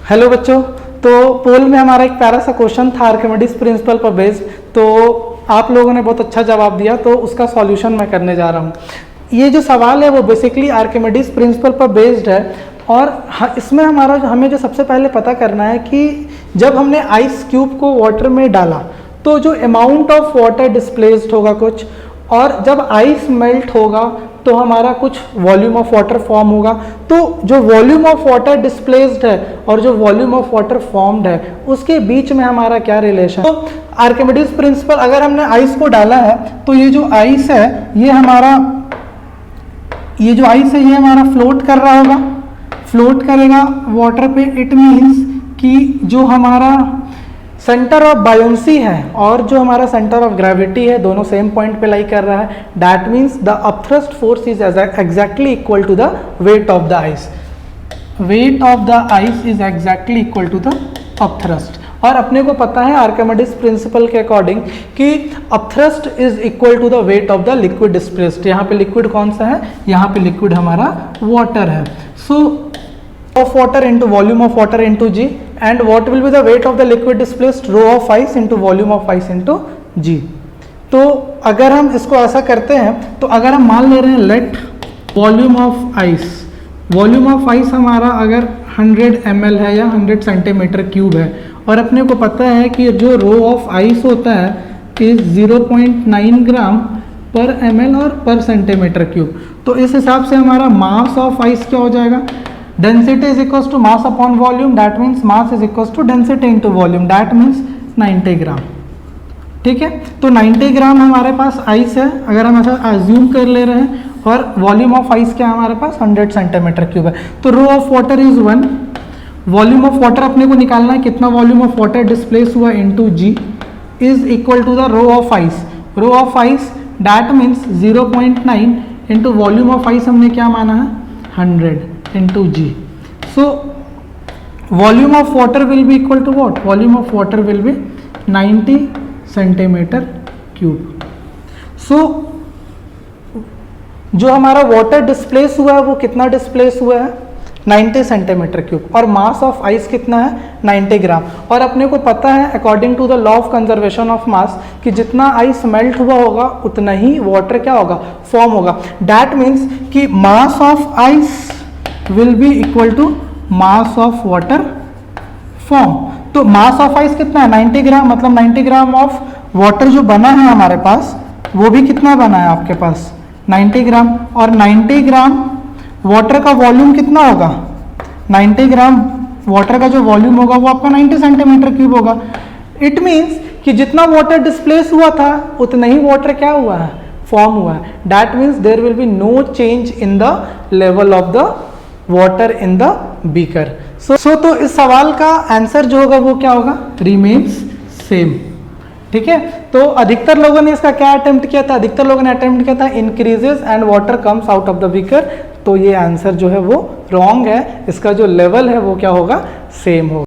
Hello बच्चों, तो पोल में हमारा एक प्यारा सा क्वेश्चन था आर्किमिडीज प्रिंसिपल पर बेस्ड। तो आप लोगों ने बहुत अच्छा जवाब दिया, तो उसका सॉल्यूशन मैं करने जा रहा हूँ। ये जो सवाल है वो बेसिकली आर्किमिडीज प्रिंसिपल पर बेस्ड है और इसमें हमें जो सबसे पहले पता करना है कि जब हमने आइस क्यूब को वाटर में डाला तो जो अमाउंट ऑफ वाटर डिस्प्लेस्ड होगा कुछ, और जब आइस मेल्ट होगा तो हमारा कुछ वॉल्यूम ऑफ वाटर फॉर्म होगा। तो जो वॉल्यूम ऑफ वाटर डिस्प्लेस्ड है और जो वॉल्यूम ऑफ वाटर फॉर्म्ड है उसके बीच में हमारा क्या रिलेशन। तो आर्किमिडीज प्रिंसिपल, अगर हमने आइस को डाला है तो ये जो आइस है ये हमारा फ्लोट कर रहा होगा, फ्लोट करेगा वाटर पे। इट मीन्स कि जो हमारा सेंटर ऑफ बायोन्सी है और जो हमारा सेंटर ऑफ ग्रेविटी है दोनों सेम पॉइंट पे लाई कर रहा है। That means the upthrust force is exactly equal to the weight of the ice. Weight of the ice is exactly equal to the upthrust. और अपने को पता है आर्किमिडीज प्रिंसिपल के अकॉर्डिंग कि upthrust is equal to the weight of the liquid displaced. यहाँ पे liquid कौन सा है? यहाँ पे लिक्विड हमारा वाटर है। सो of water into volume of water into g, and what will be the weight of the liquid displaced? Rho of ice into volume of ice into g। तो अगर हम इसको ऐसा करते हैं तो अगर हम मान ले रहे हैं let volume of ice, volume of ice हमारा अगर 100 ml है या 100 सेंटीमीटर क्यूब है, और अपने को पता है कि जो रो ऑफ आइस होता है इज 0.9 ग्राम पर ml और पर सेंटीमीटर क्यूब। तो इस हिसाब से हमारा मास ऑफ आइस क्या हो जाएगा? Density is equal to mass upon volume, that means mass is equal to density into volume, that means 90 gram. ठीक है, तो 90 ग्राम हमारे पास आइस है अगर हम ऐसा अज्यूम कर ले रहे हैं, और वॉल्यूम ऑफ आइस क्या है हमारे पास? 100 सेंटीमीटर क्यूब है। तो rho of water is 1, volume of water अपने को निकालना है, कितना वॉल्यूम ऑफ वाटर डिस्प्लेस हुआ into g is equal to the rho of ice. Rho of ice that means 0.9 into volume of ice हमने क्या माना है? 100 into g. So volume of water will be equal to what? Volume of water will be 90 centimeter cube. So जो हमारा water displace हुआ है वो कितना डिस्प्लेस हुआ है? 90 सेंटीमीटर क्यूब। और मास ऑफ आइस कितना है? 90 ग्राम। और अपने को पता है according to the law of conservation of mass कि जितना आइस मेल्ट हुआ होगा उतना ही वाटर क्या होगा? फॉर्म होगा। दैट मीन्स कि mass of ice will be equal to mass of water form। तो मास ऑफ आइस कितना है? 90 ग्राम। मतलब 90 ग्राम ऑफ वाटर जो बना है हमारे पास वो भी कितना बना है आपके पास? 90 ग्राम। और 90 ग्राम वाटर का वॉल्यूम कितना होगा? 90 ग्राम वाटर का जो वॉल्यूम होगा वो आपका 90 सेंटीमीटर क्यूब होगा। इट मीन्स कि जितना वाटर डिस्प्लेस हुआ था उतना ही वाटर क्या हुआ है? फॉर्म हुआ है। That means there will be no change in the level of the water in the beaker. So तो इस सवाल का आंसर जो होगा वो क्या होगा? Remains same. ठीक है, तो अधिकतर लोगों ने इसका क्या अटेम्प्ट किया था? अधिकतर लोगों ने अटेम्प्ट किया था increases and water comes out of the beaker. तो ये आंसर जो है वो रॉन्ग है, इसका जो लेवल है वो क्या होगा? सेम होगा।